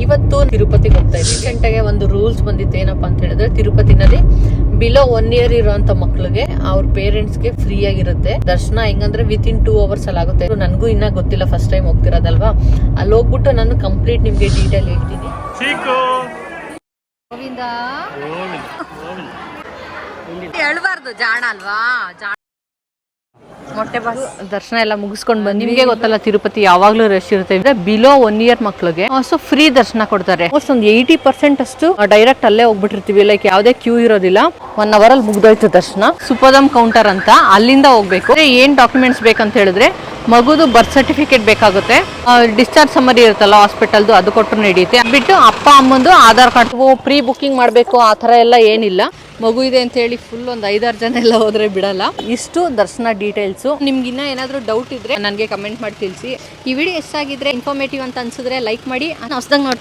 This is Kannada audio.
ಇವತ್ತು ತಿರುಪತಿಗೆ ಹೋಗ್ತಾ ಇದ್ದೀವಿ. ರೀಸೆಂಟಾಗಿ ಒಂದು ರೂಲ್ಸ್ ಬಂದಿತ್ತು, ಏನಪ್ಪಾ ಅಂತ ಹೇಳಿದ್ರೆ ತಿರುಪತಿನಲ್ಲಿ ಬಿಲೋ 1 year ಇರುವಂತ ಮಕ್ಳಿಗೆ ಅವ್ರ ಪೇರೆಂಟ್ಸ್ಗೆ ಫ್ರೀ ಆಗಿರುತ್ತೆ ದರ್ಶನ. ಹೆಂಗಂದ್ರೆ ವಿತಿನ್ 2 hours ಅಲ್ಲಿ ಆಗುತ್ತೆ. ನನಗೂ ಇನ್ನ ಗೊತ್ತಿಲ್ಲ, ಫಸ್ಟ್ ಟೈಮ್ ಹೋಗ್ತಿರೋದಲ್ವಾ. ಅಲ್ಲಿ ಹೋಗ್ಬಿಟ್ಟು ನಾನು ಕಂಪ್ಲೀಟ್ ನಿಮ್ಗೆ ಡೀಟೇಲ್ ಹೇಳ್ತೀನಿ. ಹೇಳ್ಬಾರ್ದು, ಜಾಣ ಅಲ್ವಾ. ಮೊಟ್ಟೆ ಬಾಸ್ ದರ್ಶನ ಎಲ್ಲ ಮುಗಿಸ್ಕೊಂಡು ಬಂದು ನಿಮ್ಗೆ ಗೊತ್ತಲ್ಲ ತಿರುಪತಿ ಯಾವಾಗ್ಲೂ ರಶ್ ಇರುತ್ತೆ. ಬಿಲೋ 1 year ಮಕ್ಳಿಗೆ ಸೊ ಫ್ರೀ ದರ್ಶನ ಕೊಡ್ತಾರೆ. ಒಂದು 80% ಅಷ್ಟು ಡೈರೆಕ್ಟ್ ಅಲ್ಲೇ ಹೋಗ್ಬಿಟ್ಟಿರ್ತೀವಿ. ಲೈಕ್ ಯಾವ್ದೇ ಕ್ಯೂ ಇರೋದಿಲ್ಲ. 1 hour ಅಲ್ಲಿ ಮುಗ್ದೋಯ್ತು ದರ್ಶನ. ಸುಪದಮ್ ಕೌಂಟರ್ ಅಂತ, ಅಲ್ಲಿಂದ ಹೋಗ್ಬೇಕು. ಏನ್ ಡಾಕ್ಯುಮೆಂಟ್ಸ್ ಬೇಕಂತ ಹೇಳಿದ್ರೆ ಮಗುದು ಬರ್ತ್ ಸರ್ಟಿಫಿಕೇಟ್ ಬೇಕಾಗುತ್ತೆ, ಡಿಸ್ಚಾರ್ಜ್ ಸಮ್ಮರಿ ಇರುತ್ತಲ್ಲ ಹಾಸ್ಪಿಟಲ್ದು, ಅದು ಕೊಟ್ಟರು ನಡೆಯುತ್ತೆ. ಬಿಟ್ಟು ಅಪ್ಪ ಅಮ್ಮಂದು ಆಧಾರ್ ಕಾರ್ಡ್. ಪ್ರೀ ಬುಕ್ಕಿಂಗ್ ಮಾಡಬೇಕು ಆ ಥರ ಎಲ್ಲ ಏನಿಲ್ಲ. ಮಗು ಇದೆ ಅಂತ ಹೇಳಿ ಫುಲ್ ಒಂದು 5-6 ಜನ ಎಲ್ಲ ಹೋದ್ರೆ ಬಿಡಲ್ಲ. ಇಷ್ಟು ದರ್ಶನ ಡೀಟೇಲ್ಸು. ನಿಮ್ಗೆ ಇನ್ನೂ ಏನಾದರೂ ಡೌಟ್ ಇದ್ರೆ ನನಗೆ ಕಮೆಂಟ್ ಮಾಡಿ ತಿಳಿಸಿ. ಈ ವಿಡಿಯೋ ಎಷ್ಟಾಗಿದ್ರೆ ಇನ್ಫಾರ್ಮೇಟಿವ್ ಅಂತ ಅನ್ಸಿದ್ರೆ ಲೈಕ್ ಮಾಡಿ. ಹೊಸದಾಗಿ ನೋಡ್ತೀನಿ